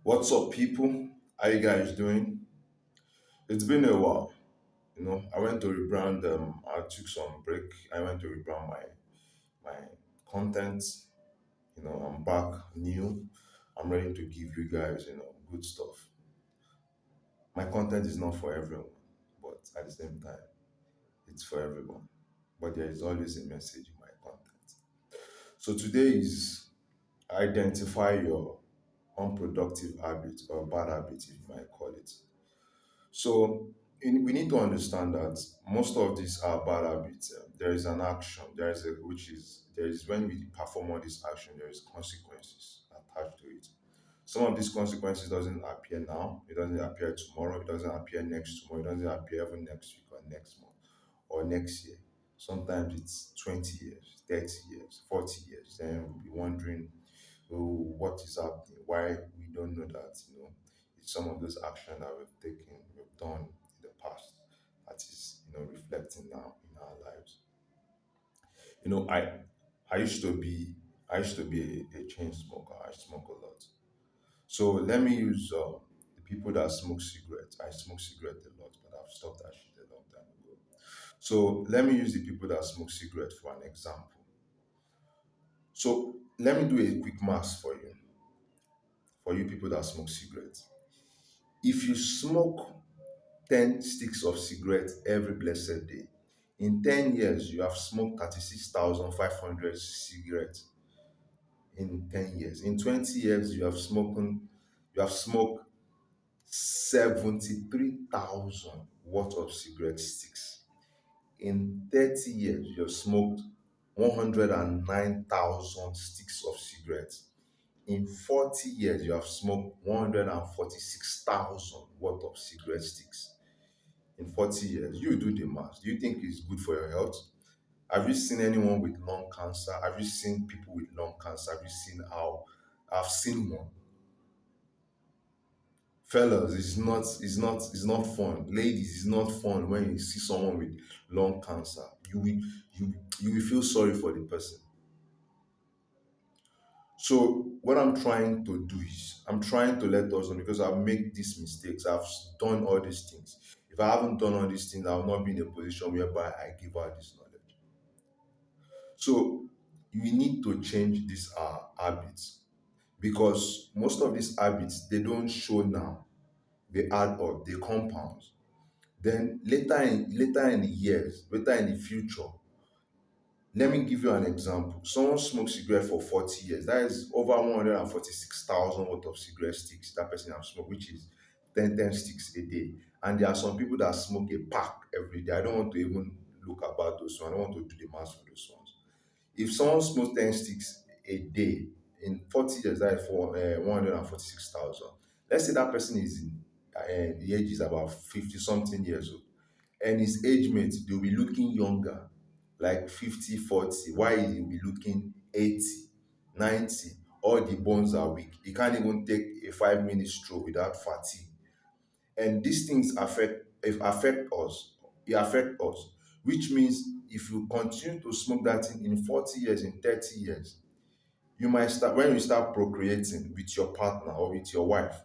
What's up, people? How you guys doing? It's been a while. I went to rebrand. I took some break. I went to rebrand my content. I'm back new. I'm ready to give you guys good stuff. My content is not for everyone, but at the same time, it's for everyone. But there is always a message in my content. So today is identify your unproductive habit or bad habit, if you might call it. So we need to understand that most of these are bad habits. There is an action. There is a which is there is when we perform all this action, there is consequences attached to it. Some of these consequences doesn't appear now. It doesn't appear tomorrow. It doesn't appear next tomorrow. It doesn't appear even next week or next month or next year. Sometimes it's 20 years, 30 years, 40 years. Then we'll be wondering, oh, what is happening? Why we don't know that, it's some of those action that we've taken, we've done in the past that is, reflecting now in our lives. You know, I I used to be I used to be a chain smoker. I smoke a lot. So let me use the people that smoke cigarettes. I smoke cigarette a lot, but I've stopped that shit a long time ago. So let me use the people that smoke cigarette for an example. So let me do a quick math for you people that smoke cigarettes. If you smoke 10 sticks of cigarette every blessed day, in 10 years you have smoked 36,500 cigarettes in 10 years. In 20 years you have smoked 73,000 worth of cigarette sticks. In 30 years you have smoked 109,000 sticks of cigarettes. In 40 years you have smoked 146,000 worth of cigarette sticks. In 40 years, you do the math. Do you think it's good for your health? Have you seen anyone with lung cancer? Have you seen people with lung cancer? Have you seen how I've seen one? Fellas, it's not fun. Ladies, it's not fun when you see someone with lung cancer. You will feel sorry for the person. So what I'm trying to do is I'm trying to let us know because I've made these mistakes. I've done all these things. If I haven't done all these things, I'll not be in a position whereby I give out this knowledge. So we need to change these habits because most of these habits they don't show now. They add up, they compound. Then later in the years, later in the future, let me give you an example. Someone smokes cigarette for 40 years. That is over 146,000 worth of cigarette sticks that person has smoked, which is 10 sticks a day. And there are some people that smoke a pack every day. I don't want to even look about those ones. I don't want to do the math for those ones. If someone smokes 10 sticks a day in 40 years, that is for 146,000. Let's say that person is the age is about 50 something years old and his age mates they'll be looking younger like 50, 40. Why he'll be looking 80, 90? All the bones are weak. He can't even take a 5 minute stroll without fatigue. And these things affect us. It affect us, which means if you continue to smoke that thing in 40 years, in 30 years, you might start when you start procreating with your partner or with your wife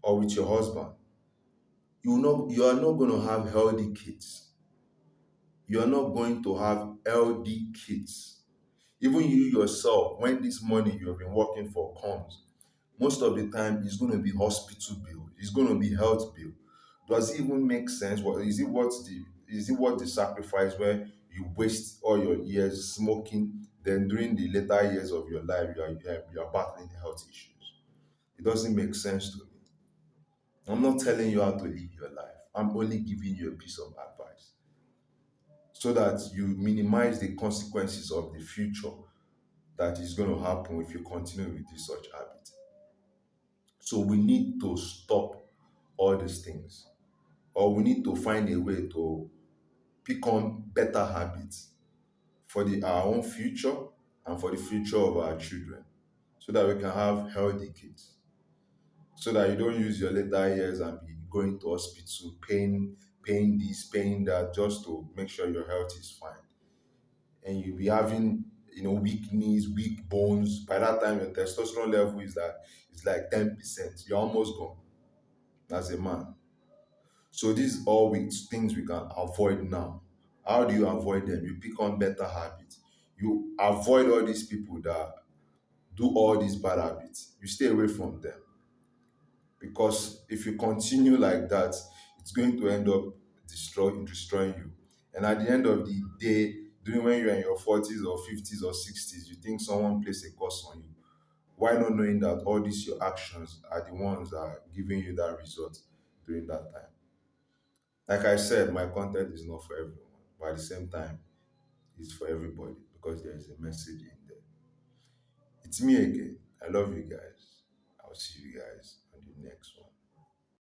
or with your husband, you are not going to have healthy kids. You are not going to have healthy kids. Even you yourself, when this money you have been working for comes, most of the time it's going to be hospital bill, it's going to be health bill. Does it even make sense? What is it what the sacrifice where you waste all your years smoking, then during the later years of your life you are battling health issues? It doesn't make sense to me. I'm not telling you how to live your life. I'm only giving you a piece of advice so that you minimize the consequences of the future that is going to happen if you continue with this such habit. So we need to stop all these things, or we need to find a way to pick on better habits for our own future and for the future of our children, so that we can have healthy kids. So that you don't use your later years and be going to hospital, paying this, paying that, just to make sure your health is fine. And you'll be having weak knees, weak bones. By that time your testosterone level It's like 10%. You're almost gone as a man. So these all things we can avoid now. How do you avoid them? You pick on better habits. You avoid all these people that do all these bad habits. You stay away from them, because if you continue like that, it's going to end up destroying you. And at the end of the day, during when you're in your 40s or 50s or 60s, you think someone placed a curse on you. Why not knowing that all these your actions are the ones that are giving you that result during that time? Like I said, my content is not for everyone, but at the same time, it's for everybody because there is a message in there. It's me again. I love you guys. I'll see you guys on the next one.